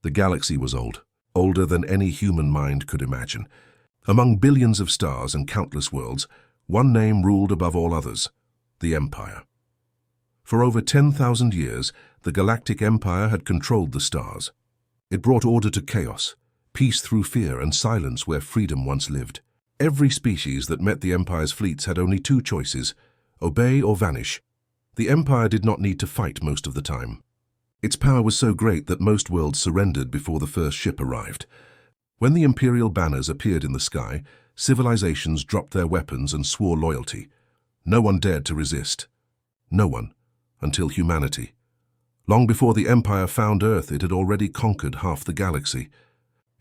The galaxy was old, older than any human mind could imagine. Among billions of stars and countless worlds, one name ruled above all others: the Empire. For over 10,000 years, the Galactic Empire had controlled the stars. It brought order to chaos, peace through fear, and silence where freedom once lived. Every species that met the Empire's fleets had only two choices: obey or vanish. The Empire did not need to fight most of the time. Its power was so great that most worlds surrendered before the first ship arrived. When the Imperial banners appeared in the sky, civilizations dropped their weapons and swore loyalty. No one dared to resist. No one, until humanity. Long before the Empire found Earth, it had already conquered half the galaxy.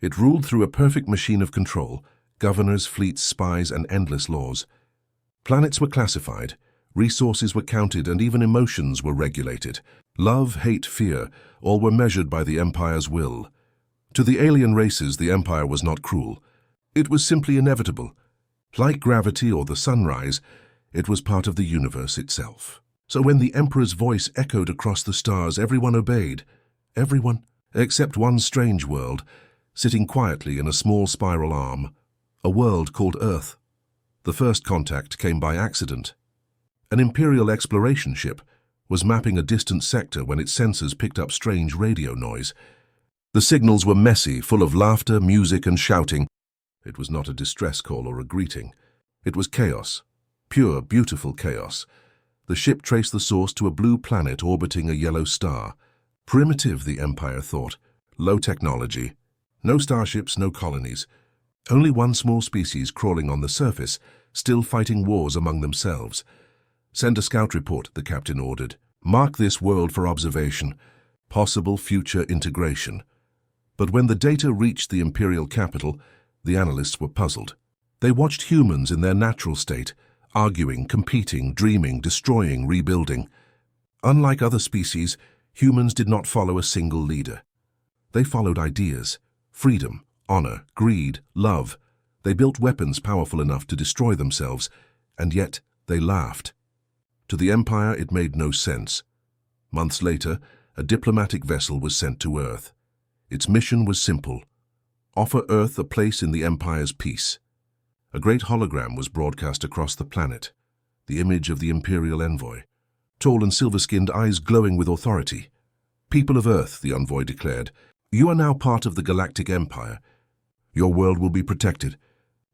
It ruled through a perfect machine of control: governors, fleets, spies, and endless laws. Planets were classified, resources were counted, and even emotions were regulated. Love, hate, fear, all were measured by the Empire's will. To the alien races, the Empire was not cruel. It was simply inevitable. Like gravity or the sunrise, it was part of the universe itself. So when the Emperor's voice echoed across the stars, everyone obeyed. Everyone, except one strange world, sitting quietly in a small spiral arm. A world called Earth. The first contact came by accident. An Imperial exploration ship was mapping a distant sector when its sensors picked up strange radio noise. The signals were messy, full of laughter, music, and shouting. It was not a distress call or a greeting. It was chaos. Pure, beautiful chaos. The ship traced the source to a blue planet orbiting a yellow star. Primitive, the Empire thought. Low technology. No starships, no colonies. Only one small species crawling on the surface, still fighting wars among themselves. "Send a scout report," the captain ordered. "Mark this world for observation. Possible future integration." But when the data reached the Imperial capital, the analysts were puzzled. They watched humans in their natural state, arguing, competing, dreaming, destroying, rebuilding. Unlike other species, humans did not follow a single leader. They followed ideas: freedom, honor, greed, love. They built weapons powerful enough to destroy themselves, and yet they laughed. To the Empire, it made no sense. Months later, a diplomatic vessel was sent to Earth. Its mission was simple: offer Earth a place in the Empire's peace. A great hologram was broadcast across the planet, the image of the Imperial envoy, tall and silver-skinned, eyes glowing with authority. "People of Earth," the envoy declared, "you are now part of the Galactic Empire. Your world will be protected.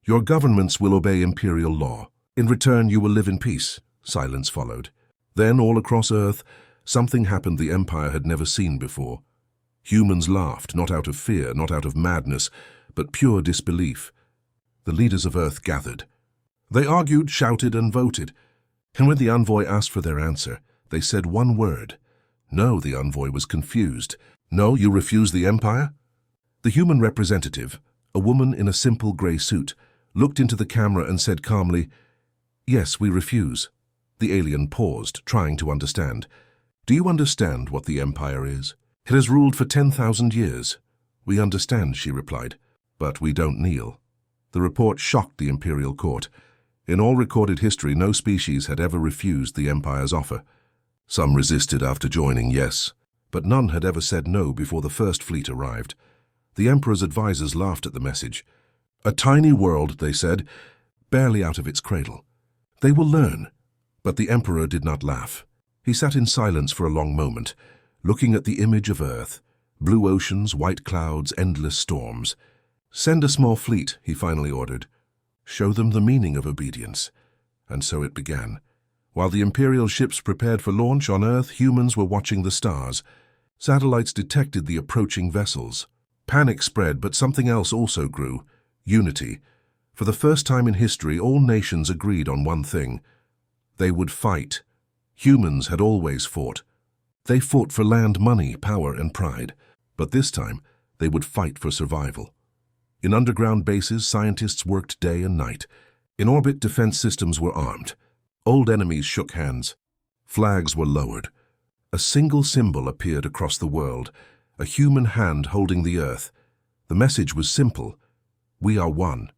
Your governments will obey Imperial law. In return, you will live in peace." Silence followed. Then, all across Earth, something happened the Empire had never seen before. Humans laughed, not out of fear, not out of madness, but pure disbelief. The leaders of Earth gathered. They argued, shouted, and voted. And when the envoy asked for their answer, they said one word. No, the envoy was confused. "No, you refuse the Empire?" The human representative, a woman in a simple grey suit, looked into the camera and said calmly, "Yes, we refuse." The alien paused, trying to understand. "Do you understand what the Empire is? It has ruled for 10,000 years. "We understand," she replied, "but we don't kneel." The report shocked the Imperial court. In all recorded history, no species had ever refused the Empire's offer. Some resisted after joining, yes, but none had ever said no before the first fleet arrived. The Emperor's advisors laughed at the message. "A tiny world," they said, "barely out of its cradle. They will learn." But the Emperor did not laugh. He sat in silence for a long moment, looking at the image of Earth: blue oceans, white clouds, endless storms. "Send a small fleet," he finally ordered. "Show them the meaning of obedience." And so it began. While the Imperial ships prepared for launch on Earth, humans were watching the stars. Satellites detected the approaching vessels. Panic spread, but something else also grew: unity. For the first time in history, all nations agreed on one thing: they would fight. Humans had always fought. They fought for land, money, power, and pride. But this time, they would fight for survival. In underground bases, scientists worked day and night. In orbit, defense systems were armed. Old enemies shook hands. Flags were lowered. A single symbol appeared across the world: a human hand holding the Earth. The message was simple: we are one.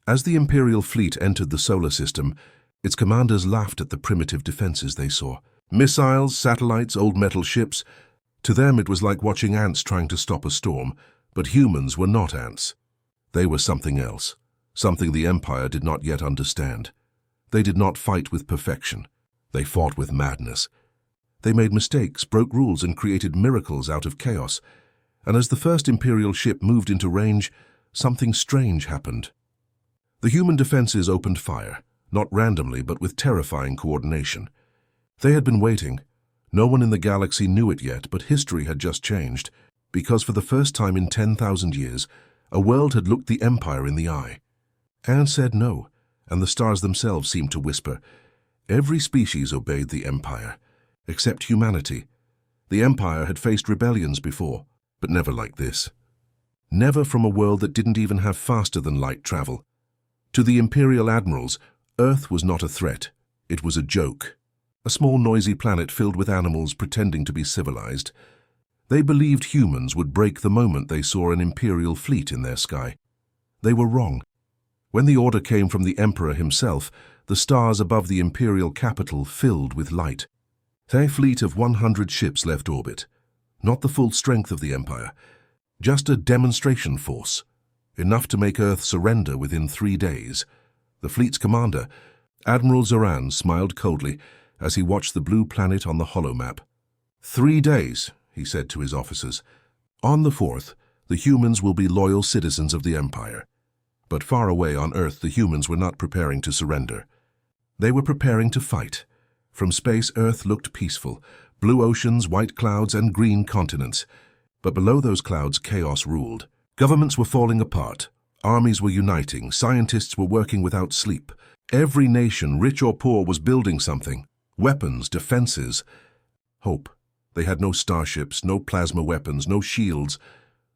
As the Imperial fleet entered the solar system, its commanders laughed at the primitive defenses they saw. Missiles, satellites, old metal ships. To them it was like watching ants trying to stop a storm, but humans were not ants. They were something else, something the Empire did not yet understand. They did not fight with perfection. They fought with madness. They made mistakes, broke rules, and created miracles out of chaos. And as the first Imperial ship moved into range, something strange happened. The human defenses opened fire, not randomly but with terrifying coordination. They had been waiting. No one in the galaxy knew it yet, but history had just changed, because for the first time in 10,000 years, a world had looked the Empire in the eye. And said no, and the stars themselves seemed to whisper. Every species obeyed the Empire, except humanity. The Empire had faced rebellions before, but never like this. Never from a world that didn't even have faster-than-light travel. To the Imperial admirals, Earth was not a threat. It was a joke. A small noisy planet filled with animals pretending to be civilized. They believed humans would break the moment they saw an Imperial fleet in their sky. They were wrong. When the order came from the Emperor himself, the stars above the Imperial capital filled with light. Their fleet of 100 ships left orbit. Not the full strength of the Empire, just a demonstration force, enough to make Earth surrender within 3 days. The fleet's commander, Admiral Zoran, smiled coldly as he watched the blue planet on the holomap. 3 days, he said to his officers. On the 4th, the humans will be loyal citizens of the Empire. But far away on Earth, the humans were not preparing to surrender. They were preparing to fight. From space, Earth looked peaceful. Blue oceans, white clouds, and green continents. But below those clouds, chaos ruled. Governments were falling apart. Armies were uniting. Scientists were working without sleep. Every nation, rich or poor, was building something. Weapons, defenses. Hope. They had no starships, no plasma weapons, no shields.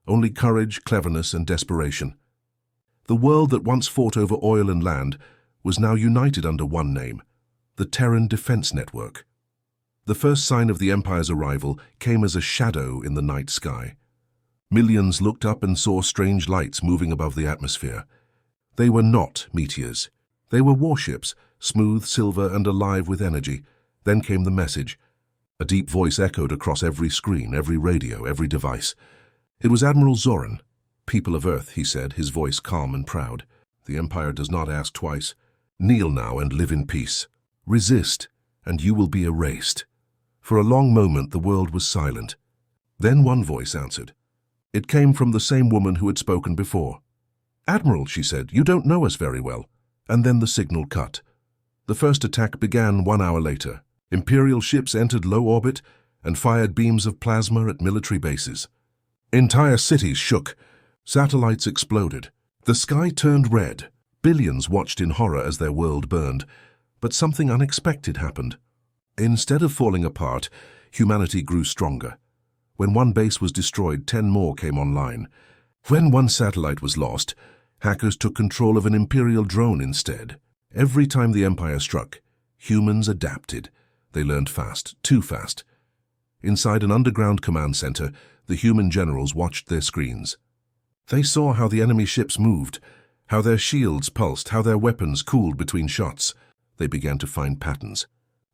Only courage, cleverness, and desperation. The world that once fought over oil and land was now united under one name, the Terran Defense Network. The first sign of the Empire's arrival came as a shadow in the night sky. Millions looked up and saw strange lights moving above the atmosphere. They were not meteors. They were warships, smooth, silver, and alive with energy. Then came the message. A deep voice echoed across every screen, every radio, every device. It was Admiral Zoran. "People of Earth," he said, his voice calm and proud. "The Empire does not ask twice. Kneel now and live in peace. Resist, and you will be erased." For a long moment the world was silent. Then one voice answered. It came from the same woman who had spoken before. "Admiral," she said, "you don't know us very well." And then the signal cut. The first attack began 1 hour later. Imperial ships entered low orbit and fired beams of plasma at military bases. Entire cities shook. Satellites exploded. The sky turned red. Billions watched in horror as their world burned. But something unexpected happened. Instead of falling apart, humanity grew stronger. When one base was destroyed, 10 more came online. When one satellite was lost, hackers took control of an Imperial drone instead. Every time the Empire struck, humans adapted. They learned fast, too fast. Inside an underground command center, the human generals watched their screens. They saw how the enemy ships moved, how their shields pulsed, how their weapons cooled between shots. They began to find patterns.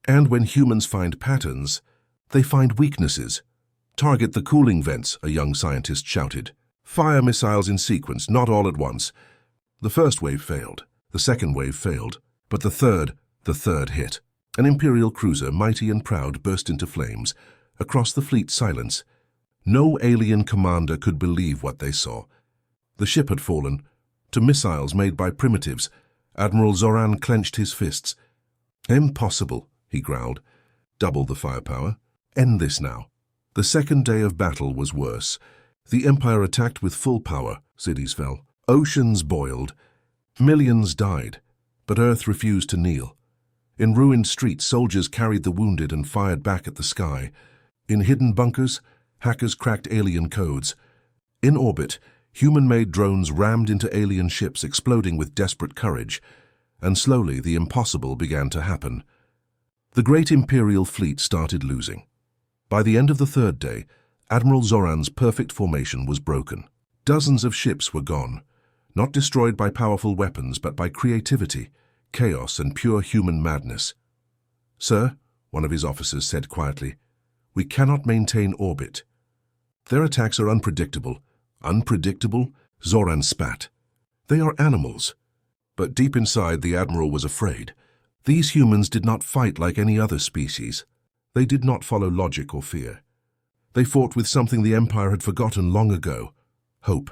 And when humans find patterns, they find weaknesses. "Target the cooling vents," a young scientist shouted. "Fire missiles in sequence, not all at once." The first wave failed. The second wave failed. But the third hit. An Imperial cruiser, mighty and proud, burst into flames. Across the fleet, silence. No alien commander could believe what they saw. The ship had fallen to missiles made by primitives. Admiral Zoran clenched his fists. "Impossible," he growled. "Double the firepower. End this now." The second day of battle was worse. The Empire attacked with full power. Cities fell. Oceans boiled. Millions died. But Earth refused to kneel. In ruined streets, soldiers carried the wounded and fired back at the sky. In hidden bunkers, hackers cracked alien codes. In orbit, human-made drones rammed into alien ships, exploding with desperate courage. And slowly, the impossible began to happen. The great Imperial fleet started losing. By the end of the third day, Admiral Zoran's perfect formation was broken. Dozens of ships were gone, not destroyed by powerful weapons, but by creativity, chaos, and pure human madness. "Sir," one of his officers said quietly, We cannot maintain orbit. Their attacks are unpredictable. Unpredictable? Zoran spat. They are animals. But deep inside, the Admiral was afraid. These humans did not fight like any other species. They did not follow logic or fear. They fought with something the Empire had forgotten long ago: hope.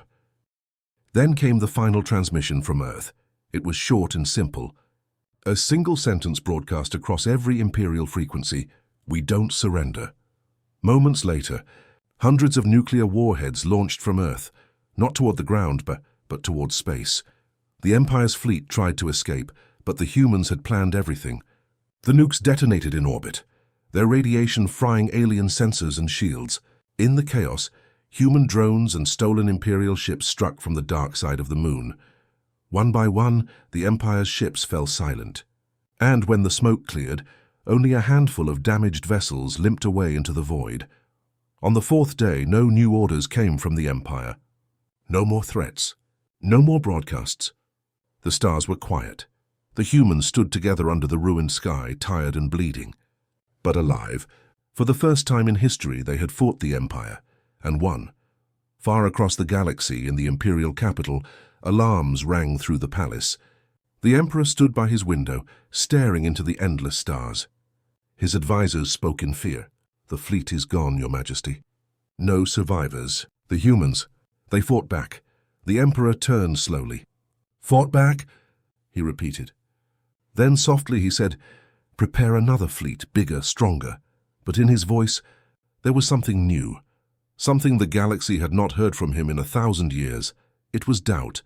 Then came the final transmission from Earth. It was short and simple. A single sentence broadcast across every Imperial frequency: "We don't surrender." Moments later, hundreds of nuclear warheads launched from Earth, not toward the ground, but toward space. The Empire's fleet tried to escape, but the humans had planned everything. The nukes detonated in orbit, their radiation frying alien sensors and shields. In the chaos, human drones and stolen Imperial ships struck from the dark side of the moon. One by one, the Empire's ships fell silent. And when the smoke cleared, only a handful of damaged vessels limped away into the void. On the fourth day, no new orders came from the Empire. No more threats. No more broadcasts. The stars were quiet. The humans stood together under the ruined sky, tired and bleeding, but alive. For the first time in history, they had fought the Empire, and won. Far across the galaxy, in the Imperial capital, alarms rang through the palace. The Emperor stood by his window, staring into the endless stars. His advisors spoke in fear. "The fleet is gone, Your Majesty." No survivors. The humans. They fought back. The Emperor turned slowly. "Fought back?" he repeated. Then softly he said, "Prepare another fleet, bigger, stronger." But in his voice, there was something new. Something the galaxy had not heard from him in 1,000 years. It was doubt,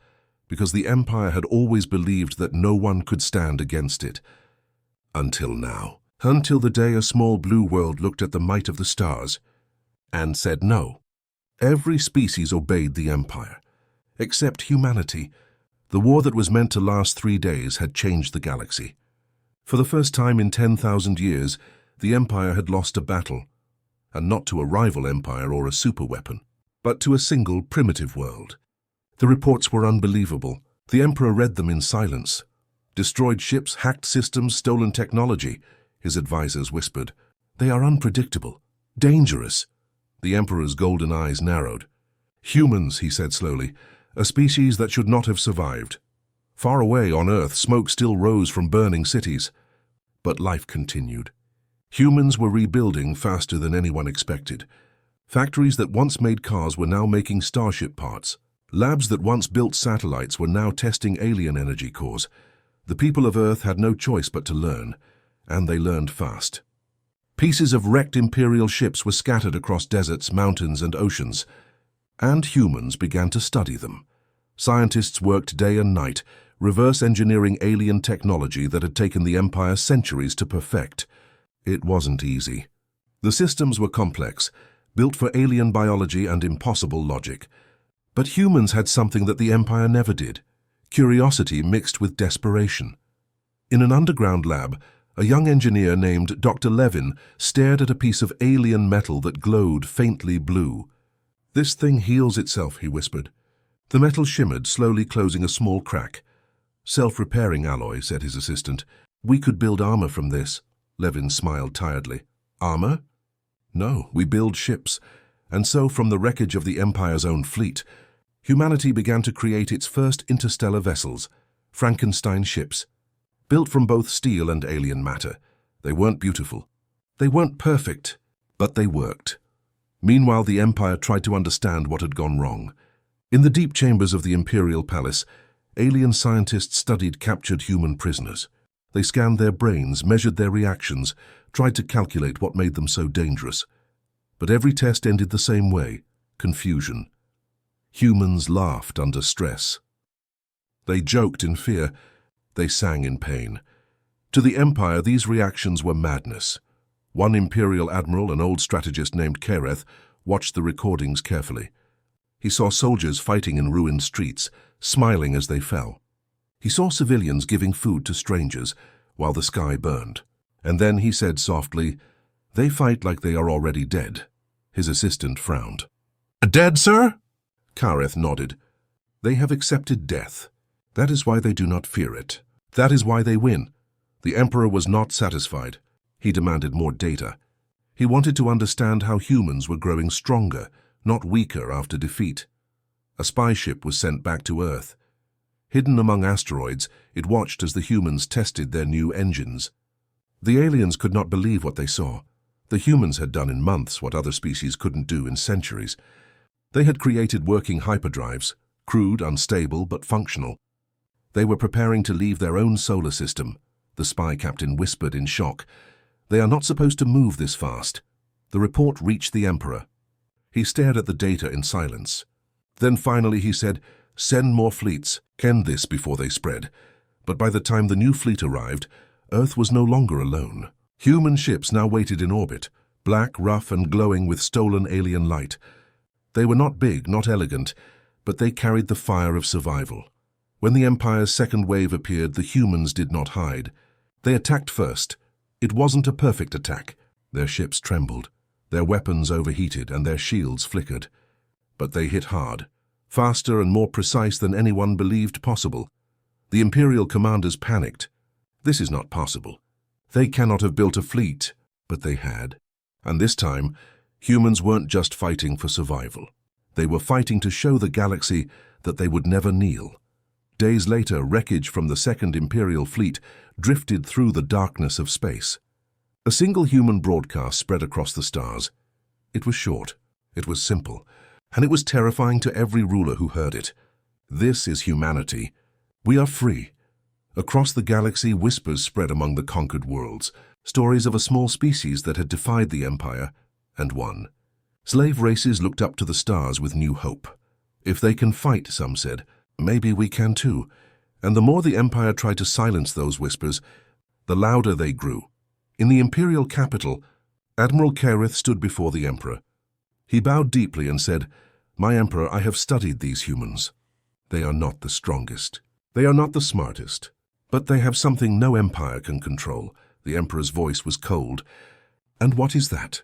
because the Empire had always believed that no one could stand against it. Until now. Until the day a small blue world looked at the might of the stars and said no. Every species obeyed the Empire, except humanity. The war that was meant to last 3 days had changed the galaxy. For the first time in 10,000 years, the Empire had lost a battle, and not to a rival empire or a superweapon, but to a single primitive world. The reports were unbelievable. The Emperor read them in silence. Destroyed ships, hacked systems, stolen technology, his advisors whispered. They are unpredictable, dangerous. The Emperor's golden eyes narrowed. Humans, he said slowly, a species that should not have survived. Far away on Earth, smoke still rose from burning cities. But life continued. Humans were rebuilding faster than anyone expected. Factories that once made cars were now making starship parts. Labs that once built satellites were now testing alien energy cores. The people of Earth had no choice but to learn, and they learned fast. Pieces of wrecked Imperial ships were scattered across deserts, mountains, and oceans, and humans began to study them. Scientists worked day and night, reverse engineering alien technology that had taken the Empire centuries to perfect. It wasn't easy. The systems were complex, built for alien biology and impossible logic. But humans had something that the Empire never did: curiosity mixed with desperation. In an underground lab, a young engineer named Dr. Levin stared at a piece of alien metal that glowed faintly blue. "This thing heals itself," he whispered. The metal shimmered, slowly closing a small crack. "Self-repairing alloy," said his assistant. "We could build armor from this." Levin smiled tiredly. "Armor? No, we build ships." And so, from the wreckage of the Empire's own fleet, humanity began to create its first interstellar vessels, Frankenstein ships. Built from both steel and alien matter. They weren't beautiful. They weren't perfect, but they worked. Meanwhile, the Empire tried to understand what had gone wrong. In the deep chambers of the Imperial Palace, alien scientists studied captured human prisoners. They scanned their brains, measured their reactions, tried to calculate what made them so dangerous. But every test ended the same way: confusion. Humans laughed under stress. They joked in fear. They sang in pain. To the Empire, these reactions were madness. One Imperial admiral, an old strategist named Kereth, watched the recordings carefully. He saw soldiers fighting in ruined streets, smiling as they fell. He saw civilians giving food to strangers while the sky burned. And then he said softly, "They fight like they are already dead." His assistant frowned. "Dead, sir?" Kereth nodded. "They have accepted death. That is why they do not fear it. That is why they win." The Emperor was not satisfied. He demanded more data. He wanted to understand how humans were growing stronger, not weaker after defeat. A spy ship was sent back to Earth. Hidden among asteroids, it watched as the humans tested their new engines. The aliens could not believe what they saw. The humans had done in months what other species couldn't do in centuries. They had created working hyperdrives, crude, unstable, but functional. They were preparing to leave their own solar system. The spy captain whispered in shock. They are not supposed to move this fast. The report reached the Emperor. He stared at the data in silence. Then finally he said, "Send more fleets. Ken this before they spread." But by the time the new fleet arrived, Earth was no longer alone. Human ships now waited in orbit, black, rough, and glowing with stolen alien light. They were not big, not elegant, but they carried the fire of survival. When the Empire's second wave appeared, the humans did not hide. They attacked first. It wasn't a perfect attack. Their ships trembled, their weapons overheated, and their shields flickered. But they hit hard, faster and more precise than anyone believed possible. The Imperial commanders panicked. This is not possible. They cannot have built a fleet, but they had. And this time, humans weren't just fighting for survival. They were fighting to show the galaxy that they would never kneel. Days later, wreckage from the Second Imperial Fleet drifted through the darkness of space. A single human broadcast spread across the stars. It was short, it was simple, and it was terrifying to every ruler who heard it. This is humanity. We are free. Across the galaxy, whispers spread among the conquered worlds, stories of a small species that had defied the Empire and won. Slave races looked up to the stars with new hope. If they can fight, some said, maybe we can too. And the more the Empire tried to silence those whispers, the louder they grew. In the Imperial capital, Admiral Kareth stood before the Emperor. He bowed deeply and said, "My Emperor, I have studied these humans. They are not the strongest. They are not the smartest. But they have something no empire can control." The Emperor's voice was cold. "And what is that?"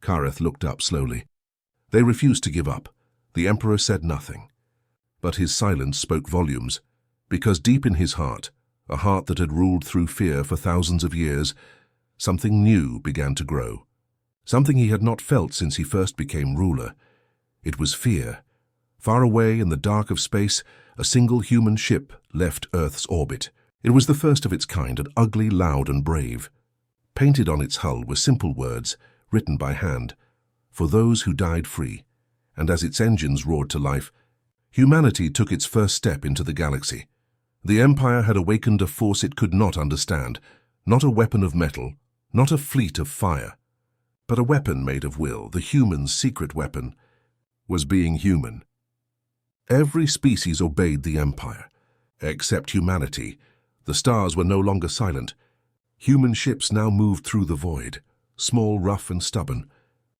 Kareth looked up slowly. "They refused to give up." The Emperor said nothing. But his silence spoke volumes, because deep in his heart, a heart that had ruled through fear for thousands of years, something new began to grow. Something he had not felt since he first became ruler. It was fear. Far away in the dark of space, a single human ship left Earth's orbit. It was the first of its kind, and ugly, loud, and brave. Painted on its hull were simple words, written by hand, "For those who died free." And as its engines roared to life, humanity took its first step into the galaxy. The Empire had awakened a force it could not understand, not a weapon of metal, not a fleet of fire, but a weapon made of will. The human's secret weapon was being human. Every species obeyed the Empire, except humanity. The stars were no longer silent. Human ships now moved through the void, small, rough, and stubborn.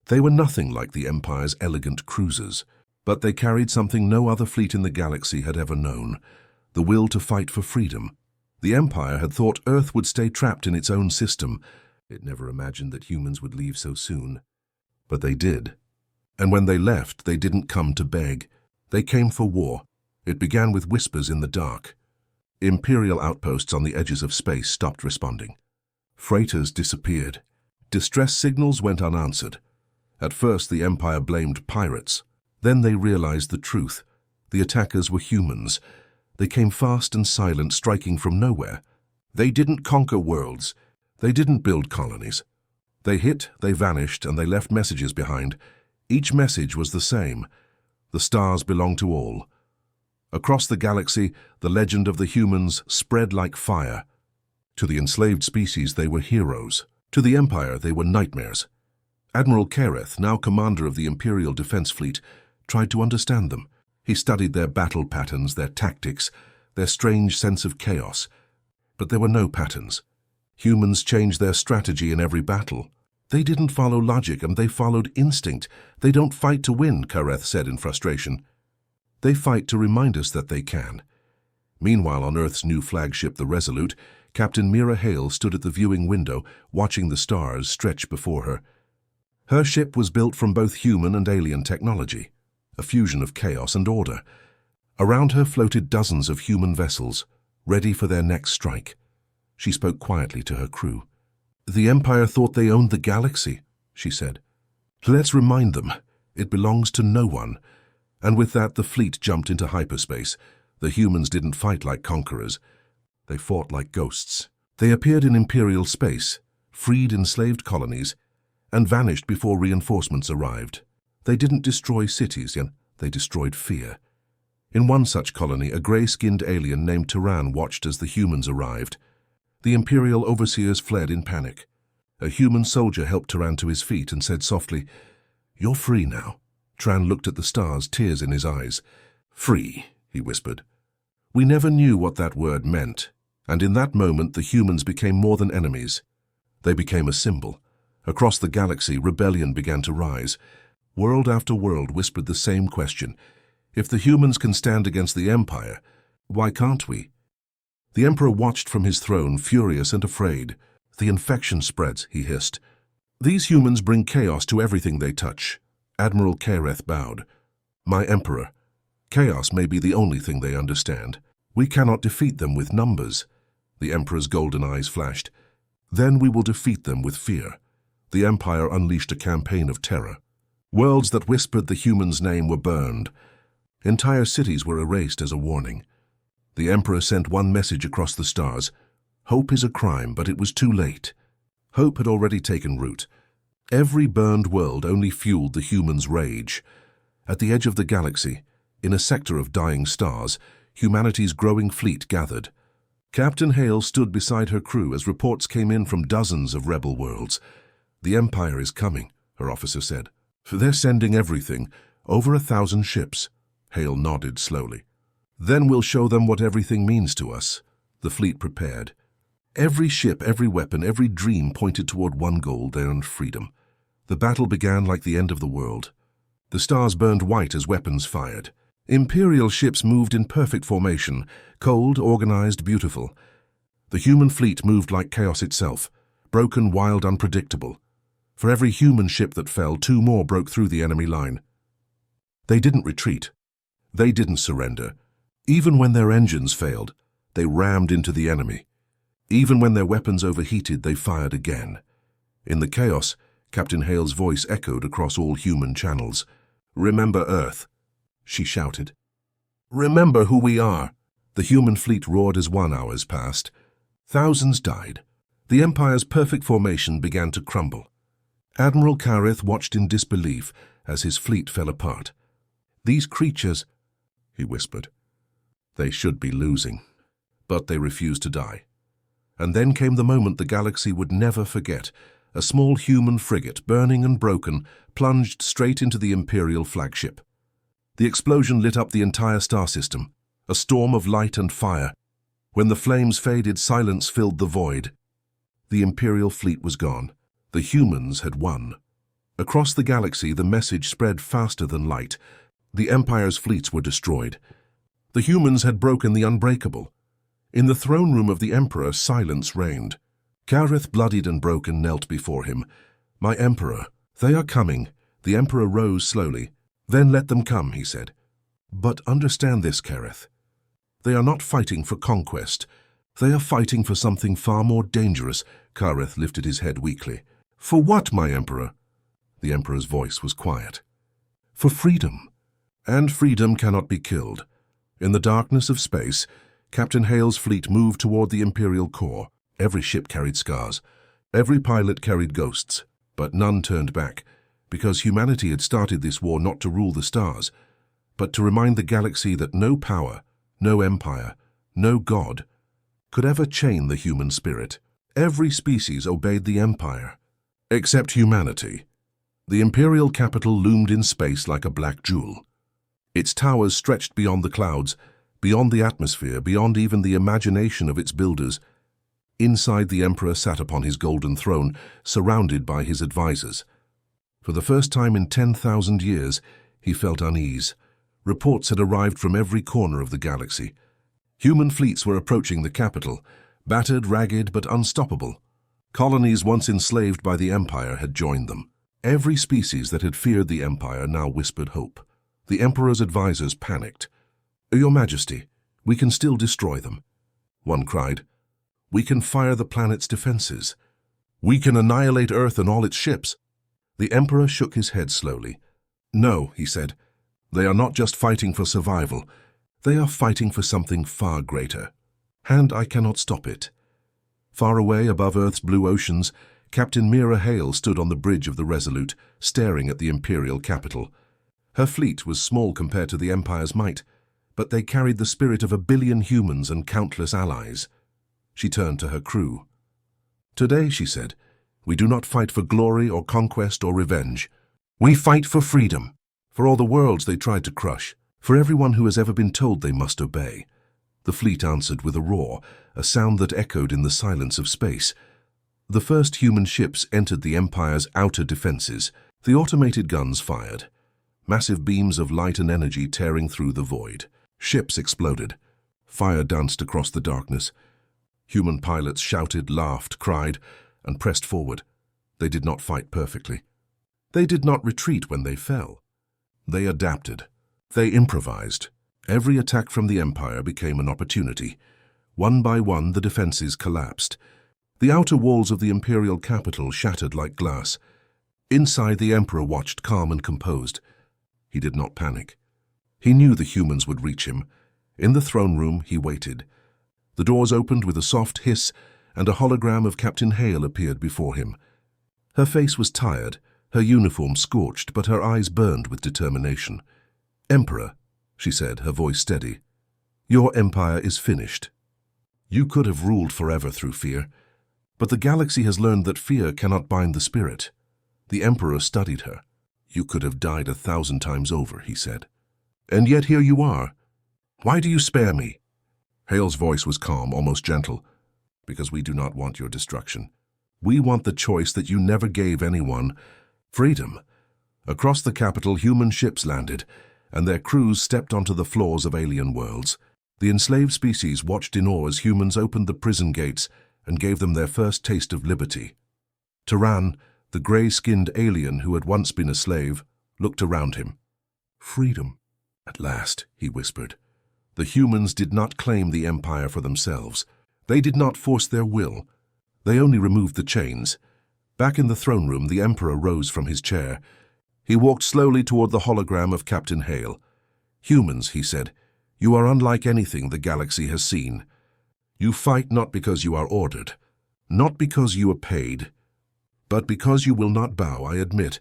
They were nothing like the Empire's elegant cruisers, but they carried something no other fleet in the galaxy had ever known: the will to fight for freedom. The Empire had thought Earth would stay trapped in its own system. It never imagined that humans would leave so soon. But they did. And when they left, they didn't come to beg. They came for war. It began with whispers in the dark. Imperial outposts on the edges of space stopped responding. Freighters disappeared. Distress signals went unanswered. At first, the Empire blamed pirates. Then they realized the truth. The attackers were humans. They came fast and silent, striking from nowhere. They didn't conquer worlds. They didn't build colonies. They hit, they vanished, and they left messages behind. Each message was the same: the stars belong to all. Across the galaxy, the legend of the humans spread like fire. To the enslaved species, they were heroes. To the Empire, they were nightmares. Admiral Kareth, now commander of the Imperial Defense Fleet, tried to understand them. He studied their battle patterns, their tactics, their strange sense of chaos. But there were no patterns. Humans changed their strategy in every battle. They didn't follow logic, and they followed instinct. "They don't fight to win," Kareth said in frustration. "They fight to remind us that they can." Meanwhile, on Earth's new flagship, the Resolute, Captain Mira Hale stood at the viewing window, watching the stars stretch before her. Her ship was built from both human and alien technology, a fusion of chaos and order. Around her floated dozens of human vessels, ready for their next strike. She spoke quietly to her crew. "The Empire thought they owned the galaxy," she said. "Let's remind them. It belongs to no one." And with that, the fleet jumped into hyperspace. The humans didn't fight like conquerors. They fought like ghosts. They appeared in imperial space, freed enslaved colonies, and vanished before reinforcements arrived. They didn't destroy cities, yet they destroyed fear. In one such colony, a grey-skinned alien named Turan watched as the humans arrived. The imperial overseers fled in panic. A human soldier helped Turan to his feet and said softly, "You're free now." Turan looked at the stars, tears in his eyes. "Free," he whispered. We never knew what that word meant, and in that moment the humans became more than enemies. They became a symbol. Across the galaxy, rebellion began to rise. World after world whispered the same question. If the humans can stand against the Empire, why can't we? The Emperor watched from his throne, furious and afraid. "The infection spreads," he hissed. "These humans bring chaos to everything they touch." Admiral Kareth bowed. "My Emperor, chaos may be the only thing they understand. We cannot defeat them with numbers." The Emperor's golden eyes flashed. "Then we will defeat them with fear." The Empire unleashed a campaign of terror. Worlds that whispered the humans' name were burned. Entire cities were erased as a warning. The Emperor sent one message across the stars. Hope is a crime, but it was too late. Hope had already taken root. Every burned world only fueled the humans' rage. At the edge of the galaxy, in a sector of dying stars, humanity's growing fleet gathered. Captain Hale stood beside her crew as reports came in from dozens of rebel worlds. "The Empire is coming," her officer said. "They're sending everything, over 1,000 ships." Hale nodded slowly. "Then we'll show them what everything means to us." The fleet prepared. Every ship, every weapon, every dream pointed toward one goal, their own freedom. The battle began like the end of the world. The stars burned white as weapons fired. Imperial ships moved in perfect formation, cold, organized, beautiful. The human fleet moved like chaos itself, broken, wild, unpredictable. For every human ship that fell, 2 more broke through the enemy line. They didn't retreat. They didn't surrender. Even when their engines failed, they rammed into the enemy. Even when their weapons overheated, they fired again. In the chaos, Captain Hale's voice echoed across all human channels. "Remember Earth," she shouted. "Remember who we are." The human fleet roared as 1 hour passed. Thousands died. The Empire's perfect formation began to crumble. Admiral Kareth watched in disbelief as his fleet fell apart. "These creatures," he whispered, "they should be losing." But they refused to die. And then came the moment the galaxy would never forget. A small human frigate, burning and broken, plunged straight into the Imperial flagship. The explosion lit up the entire star system, a storm of light and fire. When the flames faded, silence filled the void. The Imperial fleet was gone. The humans had won. Across the galaxy, the message spread faster than light. The Empire's fleets were destroyed. The humans had broken the unbreakable. In the throne room of the Emperor, silence reigned. Kareth, bloodied and broken, knelt before him. "My Emperor, they are coming." The Emperor rose slowly. "Then let them come," he said. "But understand this, Kareth. They are not fighting for conquest. They are fighting for something far more dangerous." Kareth lifted his head weakly. "For what, my Emperor?" The Emperor's voice was quiet. "For freedom. And freedom cannot be killed." In the darkness of space, Captain Hale's fleet moved toward the Imperial core. Every ship carried scars. Every pilot carried ghosts. But none turned back, because humanity had started this war not to rule the stars, but to remind the galaxy that no power, no empire, no god could ever chain the human spirit. Every species obeyed the Empire, except humanity. The Imperial capital loomed in space like a black jewel. Its towers stretched beyond the clouds, beyond the atmosphere, beyond even the imagination of its builders. Inside, the Emperor sat upon his golden throne, surrounded by his advisors. For the first time in 10,000 years, he felt unease. Reports had arrived from every corner of the galaxy. Human fleets were approaching the capital, battered, ragged, but unstoppable. Colonies once enslaved by the Empire had joined them. Every species that had feared the Empire now whispered hope. The Emperor's advisors panicked. "Your Majesty, we can still destroy them." One cried. "We can fire the planet's defenses. We can annihilate Earth and all its ships." The Emperor shook his head slowly. "No," he said. "They are not just fighting for survival. They are fighting for something far greater. And I cannot stop it." Far away above Earth's blue oceans, Captain Mira Hale stood on the bridge of the Resolute, staring at the Imperial capital. Her fleet was small compared to the Empire's might, but they carried the spirit of 1 billion humans and countless allies. She turned to her crew. "Today," she said, "we do not fight for glory or conquest or revenge. We fight for freedom, for all the worlds they tried to crush, for everyone who has ever been told they must obey." The fleet answered with a roar, a sound that echoed in the silence of space. The first human ships entered the Empire's outer defenses. The automated guns fired, massive beams of light and energy tearing through the void. Ships exploded. Fire danced across the darkness. Human pilots shouted, laughed, cried, and pressed forward. They did not fight perfectly. They did not retreat when they fell. They adapted. They improvised. Every attack from the Empire became an opportunity. One by one, the defenses collapsed. The outer walls of the Imperial capital shattered like glass. Inside, the Emperor watched, calm and composed. He did not panic. He knew the humans would reach him. In the throne room, he waited. The doors opened with a soft hiss, and a hologram of Captain Hale appeared before him. Her face was tired, her uniform scorched, but her eyes burned with determination. "Emperor," she said, her voice steady, "your empire is finished. You could have ruled forever through fear, but the galaxy has learned that fear cannot bind the spirit." The Emperor studied her. "You could have died 1,000 times over," he said. "And yet here you are. Why do you spare me?" Hale's voice was calm, almost gentle. "Because we do not want your destruction. We want the choice that you never gave anyone: freedom." Across the capital, human ships landed, and their crews stepped onto the floors of alien worlds. The enslaved species watched in awe as humans opened the prison gates and gave them their first taste of liberty. Turan, the gray-skinned alien who had once been a slave, looked around him. "Freedom. At last," he whispered. The humans did not claim the Empire for themselves. They did not force their will. They only removed the chains. Back in the throne room, the Emperor rose from his chair. He walked slowly toward the hologram of Captain Hale. "Humans," he said, "you are unlike anything the galaxy has seen. You fight not because you are ordered, not because you are paid, but because you will not bow. I admit,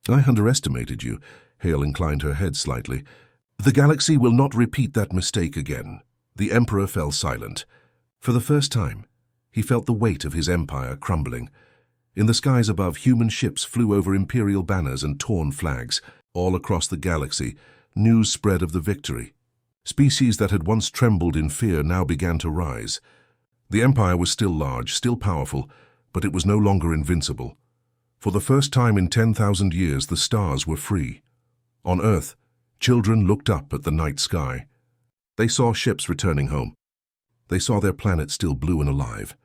I underestimated you." Hale inclined her head slightly. "The galaxy will not repeat that mistake again." The Emperor fell silent. For the first time, he felt the weight of his empire crumbling. In the skies above, human ships flew over Imperial banners and torn flags. All across the galaxy, news spread of the victory. Species that had once trembled in fear now began to rise. The Empire was still large, still powerful, but it was no longer invincible. For the first time in 10,000 years, the stars were free. On Earth, children looked up at the night sky. They saw ships returning home. They saw their planet still blue and alive.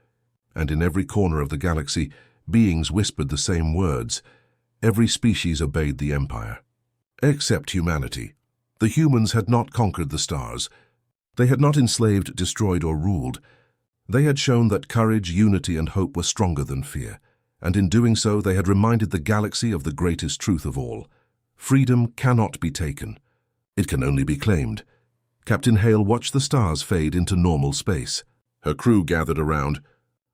And in every corner of the galaxy, beings whispered the same words. Every species obeyed the Empire. Except humanity. The humans had not conquered the stars. They had not enslaved, destroyed, or ruled. They had shown that courage, unity, and hope were stronger than fear. And in doing so, they had reminded the galaxy of the greatest truth of all. Freedom cannot be taken. It can only be claimed. Captain Hale watched the stars fade into normal space. Her crew gathered around.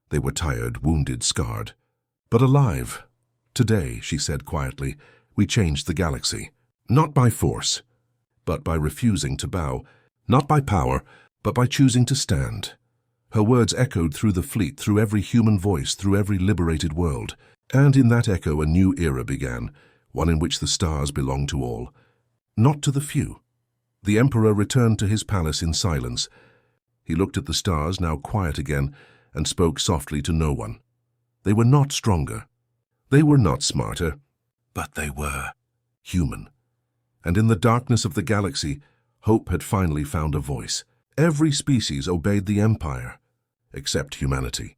They were tired, wounded, scarred, but alive. "Today," she said quietly, "we changed the galaxy. Not by force, but by refusing to bow. Not by power, but by choosing to stand." Her words echoed through the fleet, through every human voice, through every liberated world. And in that echo, a new era began, one in which the stars belonged to all, not to the few. The Emperor returned to his palace in silence. He looked at the stars, now quiet again, and spoke softly to no one. They were not stronger. They were not smarter, but they were human. And in the darkness of the galaxy, hope had finally found a voice. Every species obeyed the Empire, except humanity.